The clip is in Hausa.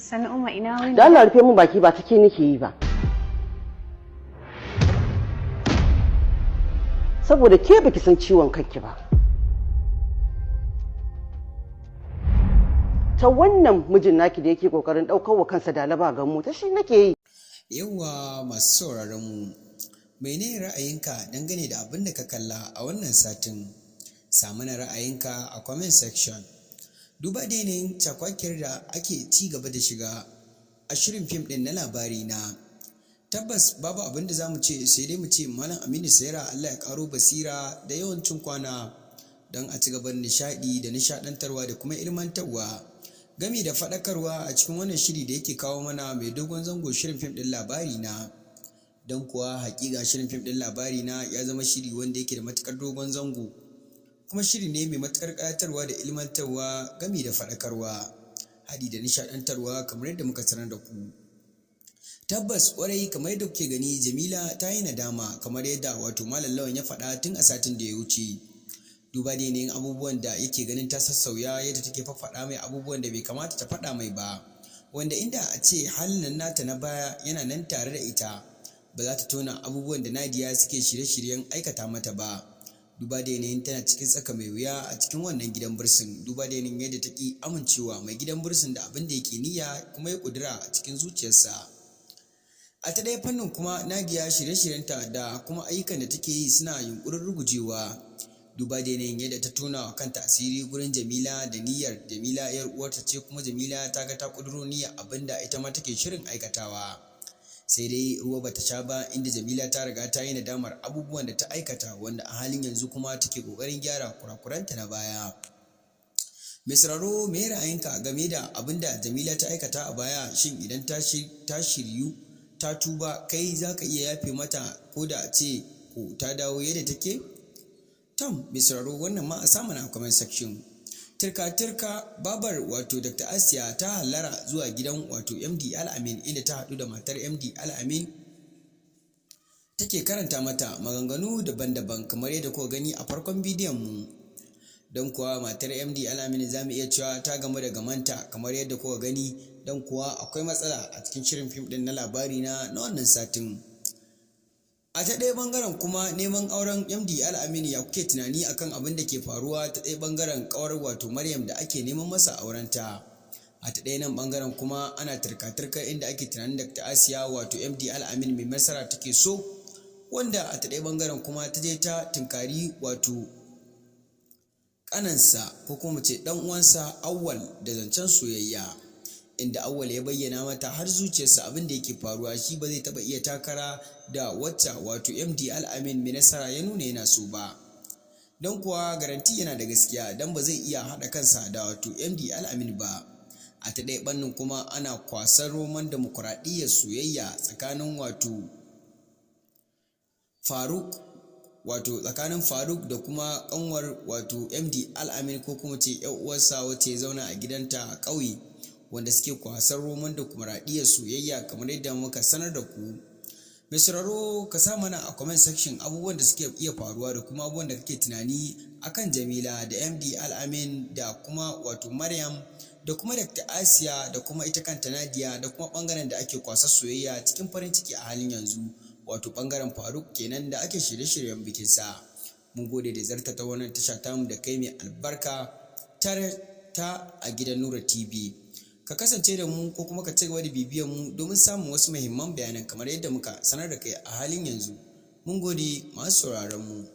Sannu Umma ina wani? Da Allah rufe mun baki ba take nake yi ba. Saboda ke baki san ciwon kanki ba. Ta wannan mijin naki da yake kokarin daukar wa kansa da laba ga mu ta shi nake yi. Yawwa masu sauraron mu, mene ra'ayinka dangane da abin da ka kalla a wannan satin? Samu na ra'ayinka a comment section. Duba da yanayin cakwakiyar da ake ci gaba da shiga a shirin fim ɗin na labari na. Tabbas babu abin da za mu ce sai dai mu ce Malam Aminu Saira Allah ya karo basira da yawancin kwana don a ci gaban nishaɗi da nishaɗantarwa da kuma ilmantarwa gami da faɗakarwa a cikin wannan shiri da yake kawo mana mai dogon zango shirin fim ɗin labari na. Don kuwa hakika shirin fim ɗin labari na ya zama shiri wanda yake da matukar dogon zango kuma shiri ne mai matukar ƙayatarwa da ilmantarwa gami da faɗakarwa haɗi da nishaɗantarwa kamar yadda muka sanar da ku. Tabbas ƙwarai kamar yadda kuke gani Jamila ta yi nadama kamar yadda wato Malam Lawan ya faɗa tun a satin da ya wuce. Duba da yanayin abubuwan da yake ganin ta sassauya yadda take faɗa mai abubuwan da bai kamata ta faɗa mai ba, wanda inda a ce halin nata na baya yana nan tare da ita ba za ta tona abubuwan da Nadiya suke shirye-shiryen aikata mata ba. Duba da yanayin tana cikin tsaka mai wuya a cikin wannan gidan bursin, duba da yanayin yadda ta ki amincewa mai gidan bursin da abin da yake niyya kuma ya kudura a cikin zuciyarsa. A ta ɗaya fannin kuma Nadiya shirye-shiryenta da kuma ayyukan da take yi suna yunkurin rugujewa. Duba da yanayin yadda ta tona wa kanta asiri gurin Jamila da niyyar Jamila yar uwarta ce kuma Jamila ta ga ta kuduro niyyar abin da ita ma take shirin aikatawa. Sai dai ruwa bata sha ba inda Jamila ta riga ta yi nadamar abubuwan da ta aikata wanda a halin yanzu kuma take kokarin gyara kurakuranta na baya. Mai sauraro me ra'ayinka game da abin da Jamila ta aikata a baya? Shin idan ta shiryu ta tuba kai za ka iya yafe mata ko da a ce ko ta dawo yadda take? Tom mai sauraro wannan ma a samu na comment section. Turka babar wato Dr. Asiya ta hallara zuwa gidan wato MD Al-Amin inda ta haɗu da matar MD Al-Amin take karanta mata maganganu daban-daban kamar yadda kuka gani a farkon bidiyon mu. Don kuwa matar MD Al-Amin za mu iya cewa ta gamu da gamanta kamar yadda kuka gani, don kuwa akwai matsala a cikin shirin fim ɗin na labari na wannan satin. A ta ɗaya ɓangaren kuma neman auren MD Al-Amin ya kuke tunani akan abin da ke faruwa ta ɗaya ɓangaren ƙawar wato Maryam da ake neman masa aurenta. A ta ɗaya nan ɓangaren kuma ana turka inda ake tunanin Dr. Asiya wato MD Al-Amin mai masara take so, wanda a ta ɗaya ɓangaren kuma ta je ta tunkari wato ƙanansa ko kuma ce ɗan uwansa Awwal da zancen soyayya, inda Awwal ya bayyana mata har zuciyarsa abin da yake faruwa shi ba zai taɓa iya takara da wacce wato MD Al-Amin mai nasara ya nuna yana so ba. Don kuwa garanti yana da gaskiya don ba zai iya haɗa kansa da wato MD Al-Amin ba. A ta ɗaya ɓannin kuma ana kwasar roman demokuraɗiyyar soyayya tsakanin wato Faruk da kuma ƙanwar wato MD Al-Amin ko kuma ce ƴar uwarsa wacce ya zauna a gidanta a ƙauye, wanda suke kwasar roman demokuraɗiyyar soyayya kamar yadda muka sanar da ku. Mai sauraro ka sa mana a comment section abubuwan da suke iya faruwa da kuma abubuwan da kake tunani akan Jamila da MD Al-Amin da kuma wato Maryam da kuma Dr. Asiya da kuma ita kanta Nadiya da kuma ɓangaren da ake kwasar soyayya cikin farin ciki a halin yanzu, wato ɓangaren Faruk kenan da ake shirye-shiryen bikinsa. Mun gode da zarta ta wannan tasha tamu da kai mai albarka ta a gidan Nura TV. Ka kasance da mu ko kuma ka ci gaba da bibiyan mu domin samun wasu muhimman bayanan kamar yadda muka sanar da kai a halin yanzu. Mun gode masu sauraron mu.